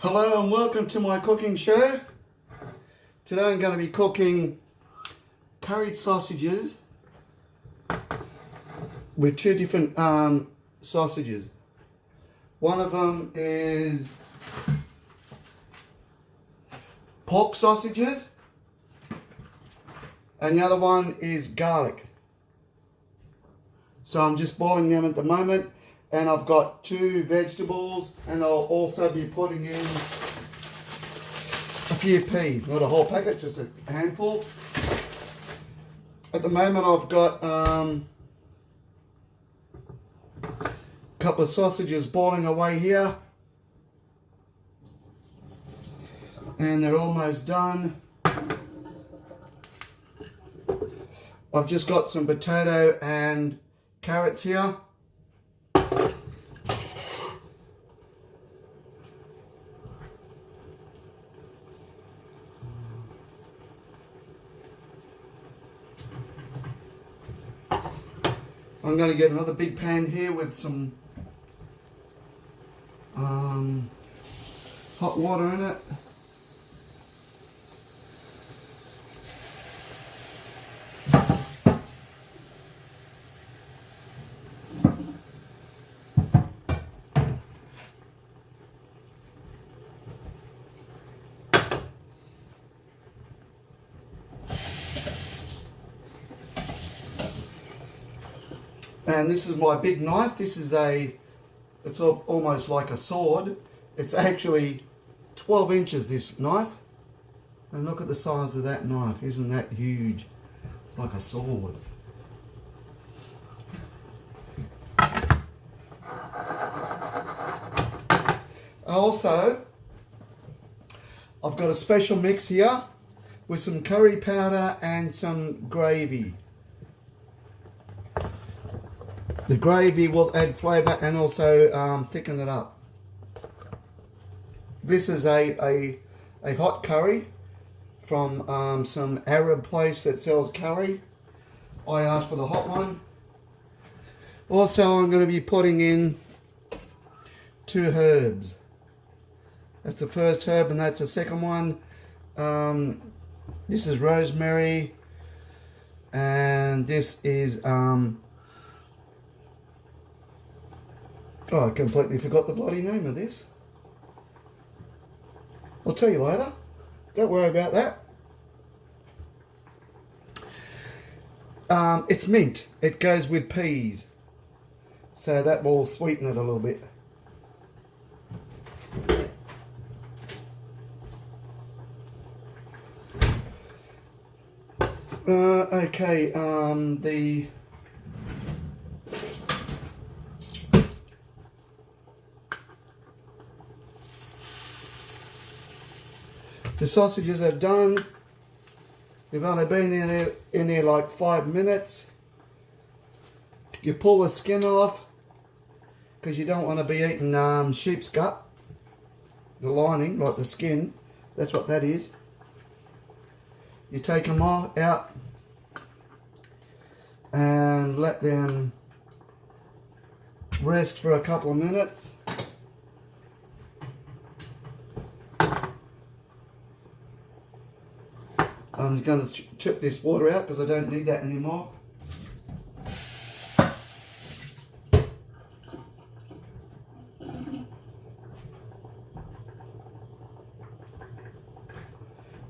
Hello and welcome to my cooking show. Today I'm going to be cooking curried sausages with two different sausages. One of them is pork sausages and the other one is garlic. So I'm just boiling them at the moment. And I've got two vegetables, and I'll also be putting in a few peas. Not a whole packet, just a handful. At the moment I've got a couple of sausages boiling away here. And they're almost done. I've just got some potato and carrots here. I'm going to get another big pan here with some hot water in it. And this is my big knife. This is it's almost like a sword. It's actually 12 inches, this knife. And look at the size of that knife. Isn't that huge? It's like a sword. Also, I've got a special mix here with some curry powder and some gravy. The gravy will add flavour and also thicken it up. This is a hot curry from some Arab place that sells curry. I asked for the hot one. Also, I'm going to be putting in two herbs. That's the first herb and that's the second one. This is rosemary and this is oh, I completely forgot the bloody name of this. I'll tell you later. Don't worry about that. It's mint. It goes with peas. So that will sweeten it a little bit. Okay, the sausages are done. They've only been in there like 5 minutes. You pull the skin off because you don't want to be eating sheep's gut. The lining, like the skin, that's what that is. You take them all out and let them rest for a couple of minutes. I'm going to chip this water out because I don't need that anymore.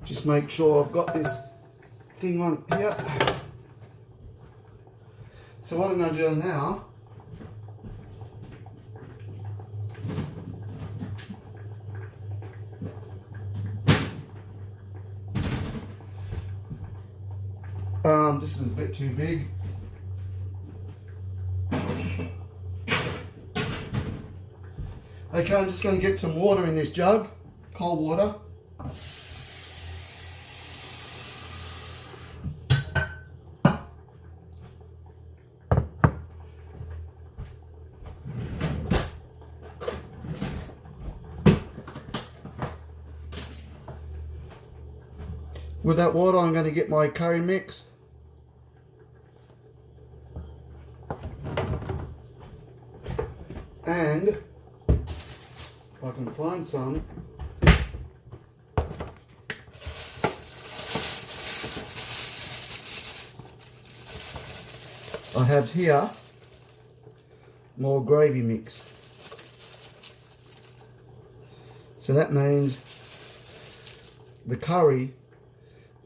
Just make sure I've got this thing on here. So what I'm going to do now, this is a bit too big. Okay, I'm just going to get some water in this jug, cold water. With that water, I'm going to get my curry mix. And if I can find some, I have here more gravy mix. So that means the curry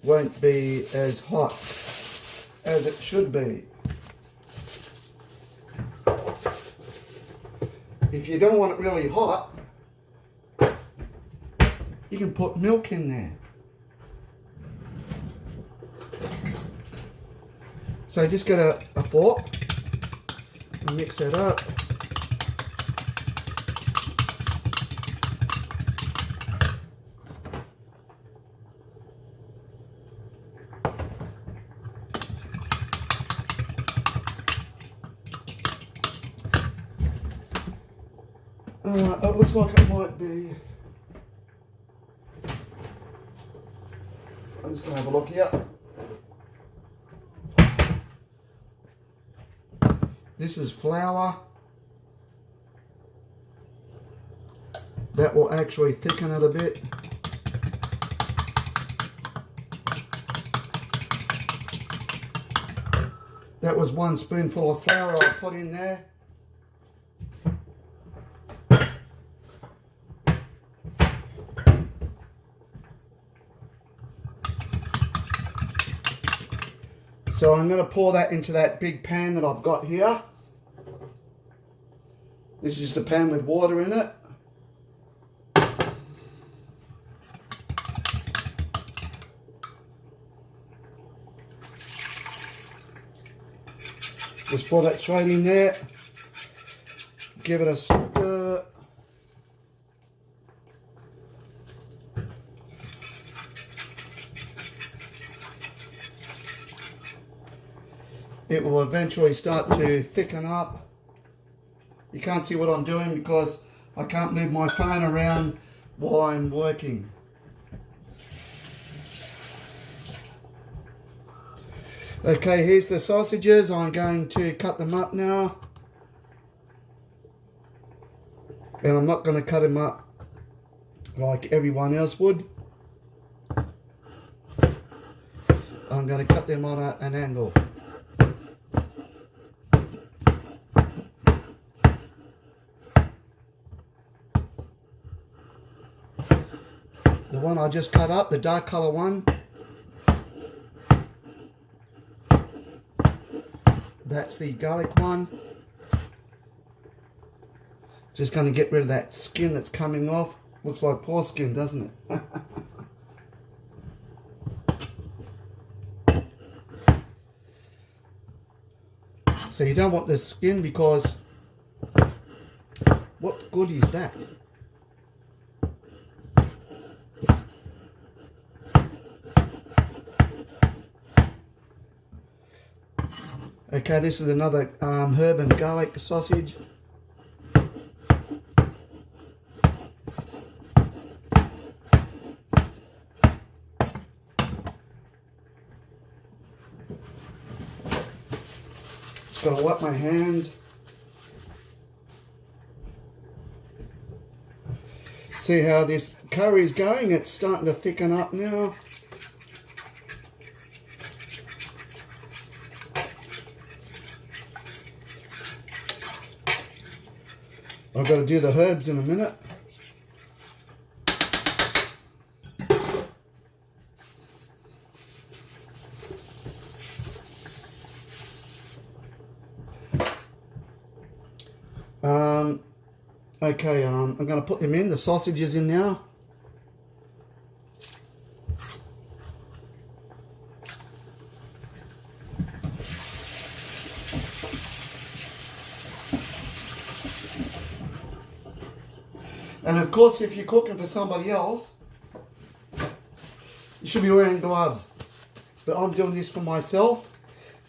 won't be as hot as it should be. If you don't want it really hot, you can put milk in there. So just get a fork and mix that up. It looks like it might be. I'm just going to have a look here. This is flour. That will actually thicken it a bit. That was 1 spoonful of flour I put in there. So I'm going to pour that into that big pan that I've got here. This is just a pan with water in it. Just pour that straight in there. Give it a stir. It will eventually start to thicken up. You can't see what I'm doing because I can't move my phone around while I'm working. Okay, here's the sausages. I'm going to cut them up now. And I'm not going to cut them up like everyone else would. I'm going to cut them on an angle. The one I just cut up, the dark colour one, that's the garlic one. Just going to get rid of that skin that's coming off. Looks like poor skin, doesn't it? So you don't want the skin because what good is that? Okay, this is another herb and garlic sausage. Just gotta wipe my hands. See how this curry is going? It's starting to thicken up now. I've got to do the herbs in a minute. Okay, I'm going to put them in, the sausages in now. And of course, if you're cooking for somebody else, you should be wearing gloves. But I'm doing this for myself,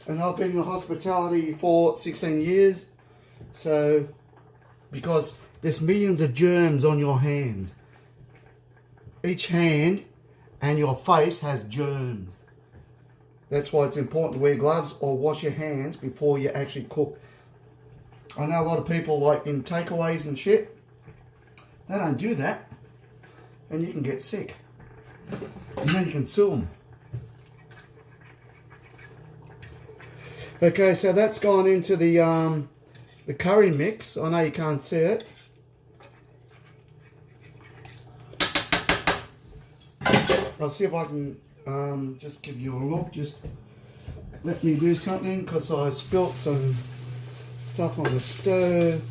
and I've been in hospitality for 16 years. So, because there's millions of germs on your hands. Each hand and your face has germs. That's why it's important to wear gloves or wash your hands before you actually cook. I know a lot of people like in takeaways and shit. They don't do that, and you can get sick, and then you can sue them. Okay, so that's gone into the curry mix. I know you can't see it. I'll see if I can just give you a look. Just let me do something because I spilt some stuff on the stove.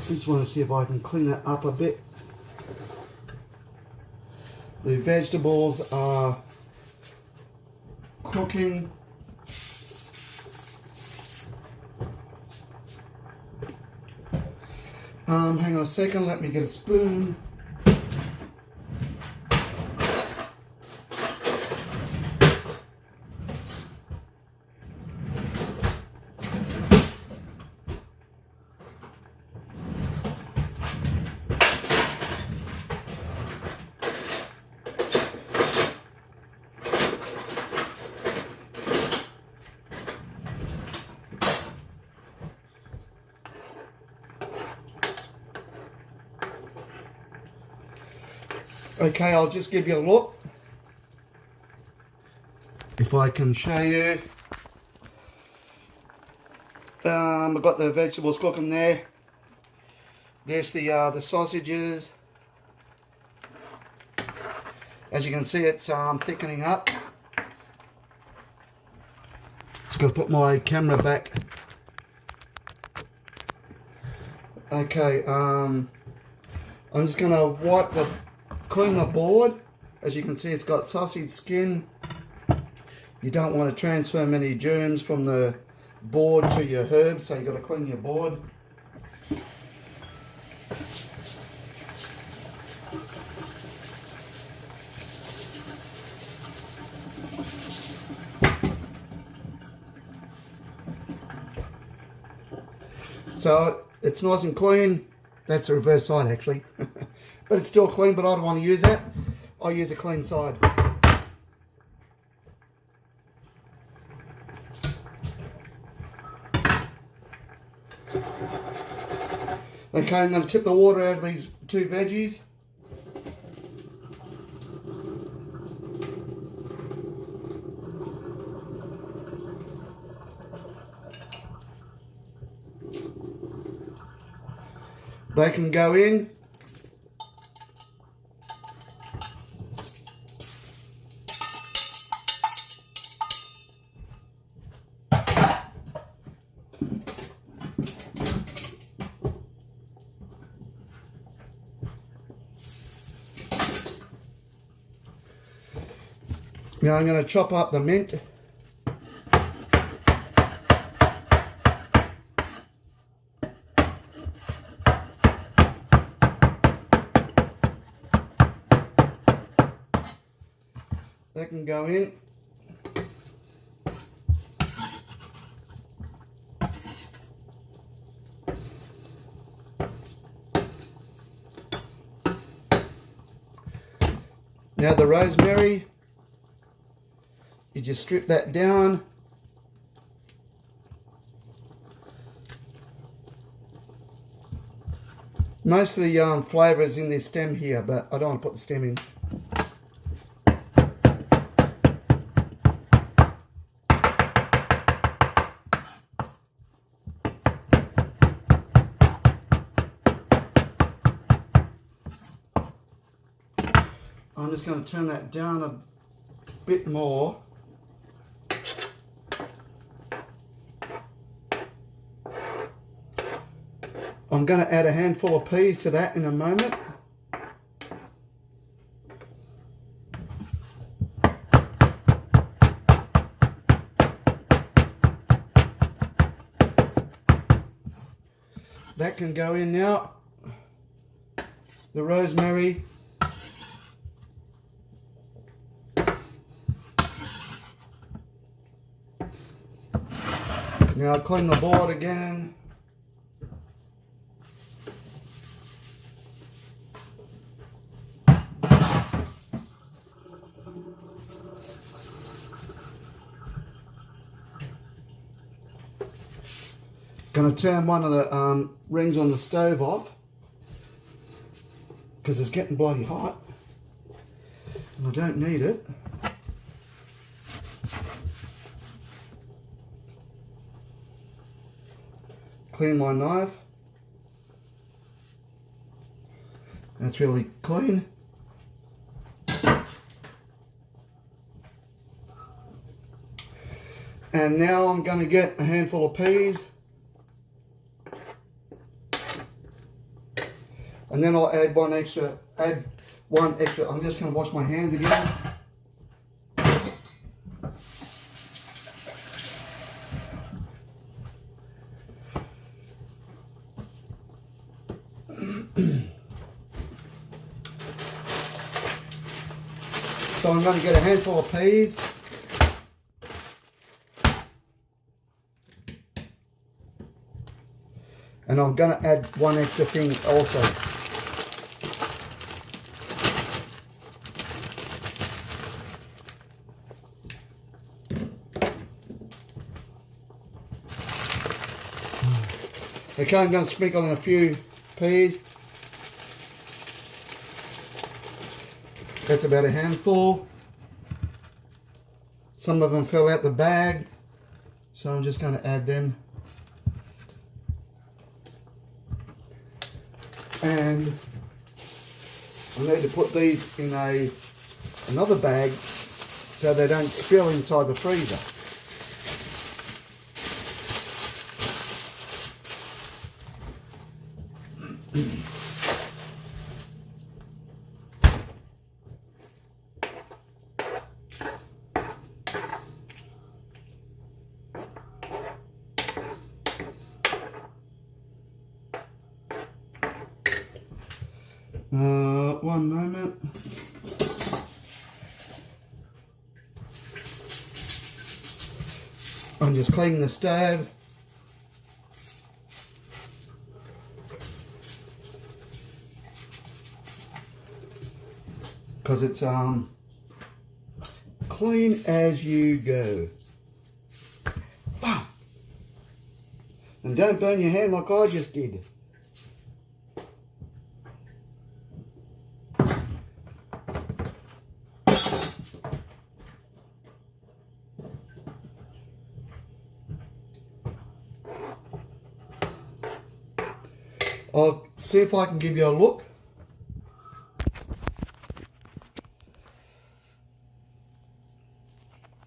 Just want to see if I can clean it up a bit. The vegetables are cooking. Hang on a second, let me get a spoon. Okay, I'll just give you a look. If I can show you. I've got the vegetables cooking there. There's the sausages. As you can see, it's thickening up. Just got to put my camera back. Okay, I'm just going to clean the board. As you can see, it's got sausage skin. You don't want to transfer many germs from the board to your herbs, so you've got to clean your board. So it's nice and clean. That's the reverse side actually. But it's still clean, but I don't want to use that. I'll use a clean side. Okay, I'm going to tip the water out of these two veggies. They can go in. Now I'm going to chop up the mint. That can go in. Now the rosemary, you just strip that down. Most of the flavour is in this stem here, but I don't want to put the stem in. I'm just going to turn that down a bit more. I'm going to add a handful of peas to that in a moment. That can go in now. The rosemary. Now I'll clean the board again. Going to turn one of the rings on the stove off because it's getting bloody hot. And I don't need it. Clean my knife. That's really clean. And now I'm going to get a handful of peas. And then I'll add one extra. I'm just going to wash my hands again. So I'm going to get a handful of peas. And I'm going to add one extra thing also. Okay, I'm going to sprinkle in a few peas. That's about a handful. Some of them fell out the bag, so I'm just going to add them. And I need to put these in another bag so they don't spill inside the freezer. One moment. I'm just cleaning the stove. Because it's clean as you go. Bam! And don't burn your hand like I just did. I'll see if I can give you a look.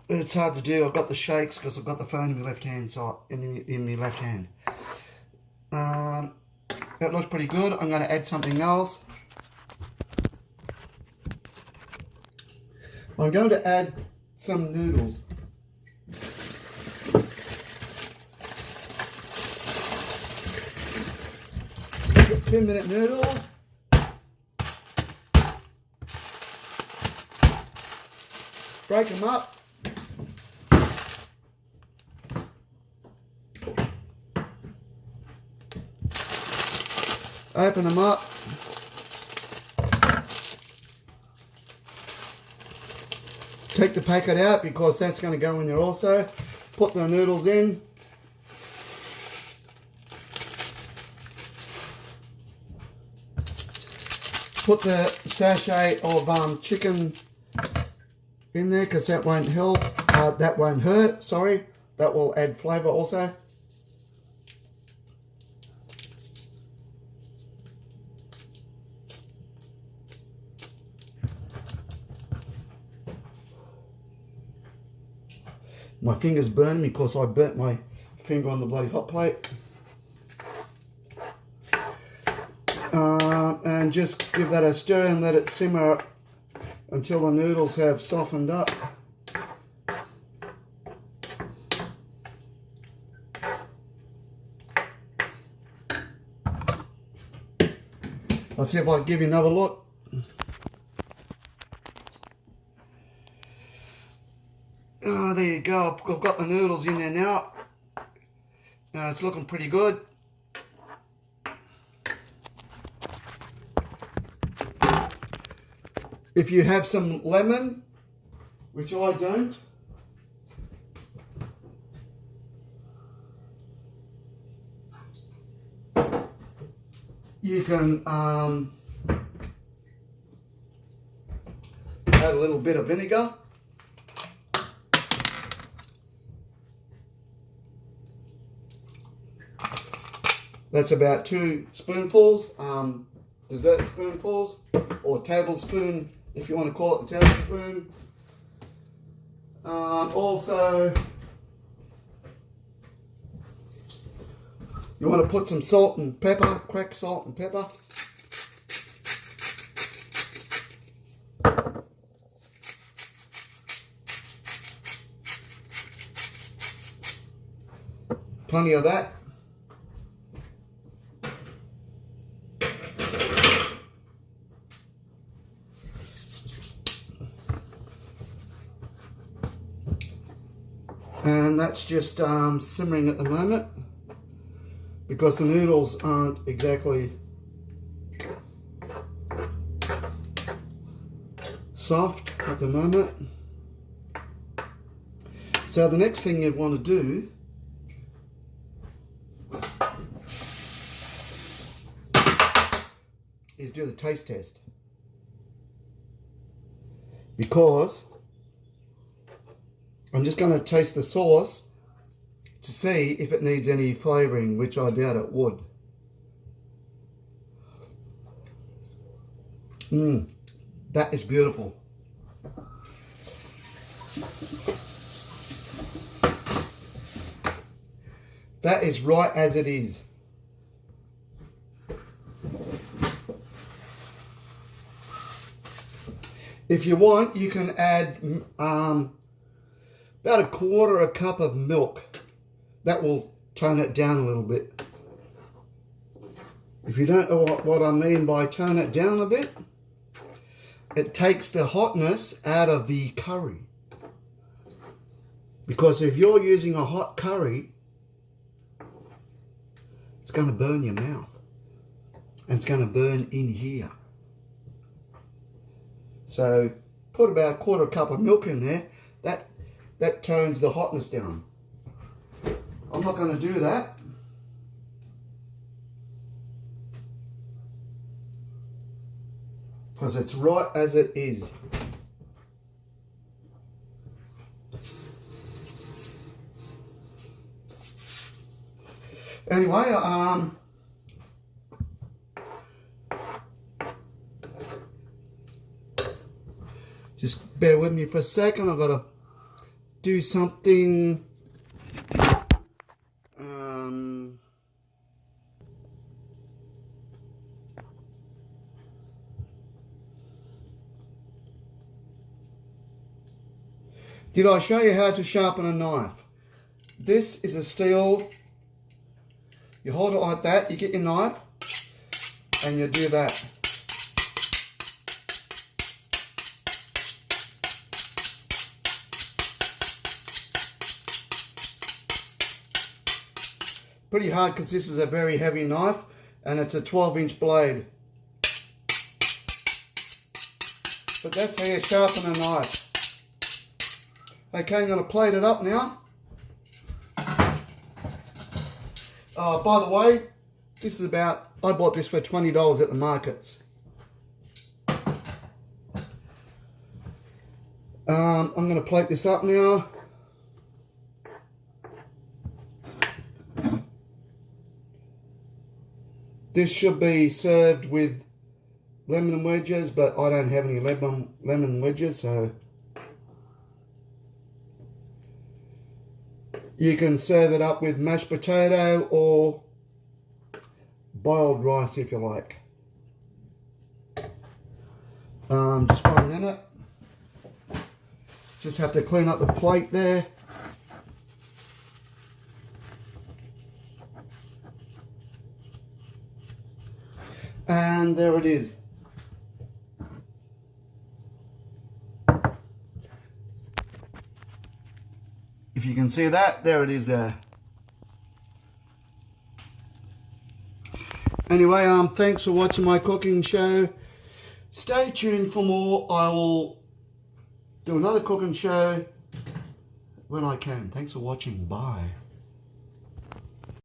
It's hard to do. I've got the shakes because I've got the phone in my left hand side, in my left hand. That looks pretty good. I'm going to add something else. I'm going to add some noodles. Got 2-minute noodles. Break them up. Open them up. Take the packet out because that's going to go in there also. Put the noodles in. Put the sachet of chicken in there because that won't help. That won't hurt, sorry. That will add flavour also. My finger's burning because I burnt my finger on the bloody hot plate. And just give that a stir and let it simmer until the noodles have softened up. I'll see if I can give you another look. Oh, there you go. I've got the noodles in there now. It's looking pretty good. If you have some lemon, which I don't, you can add a little bit of vinegar. That's about 2 spoonfuls, dessert spoonfuls, or tablespoon, if you want to call it a tablespoon. Also, you want to put some salt and pepper, cracked salt and pepper. Plenty of that. And that's just simmering at the moment because the noodles aren't exactly soft at the moment. So the next thing you want to do is do the taste test, because I'm just going to taste the sauce to see if it needs any flavouring, which I doubt it would. That is beautiful. That is right as it is. If you want, you can add about a quarter a cup of milk. That will tone it down a little bit. If you don't know what I mean by tone it down a bit, it takes the hotness out of the curry. Because if you're using a hot curry, it's going to burn your mouth. And it's going to burn in here. So put about a quarter cup of milk in there. That tones the hotness down. I'm not going to do that. Because it's right as it is. Anyway, just bear with me for a second. I've got to do something. Did I show you how to sharpen a knife? This is a steel. You hold it like that, you get your knife, and you do that. Pretty hard because this is a very heavy knife and it's a 12-inch blade. But that's how you sharpen a knife. Okay, I'm going to plate it up now. By the way, this is about, I bought this for $20 at the markets. I'm going to plate this up now. This should be served with lemon wedges, but I don't have any lemon wedges, so you can serve it up with mashed potato or boiled rice if you like. Just 1 minute. Just have to clean up the plate there. And there it is. If you can see that, there it is there. Anyway, thanks for watching my cooking show. Stay tuned for more. I will do another cooking show when I can. Thanks for watching. Bye.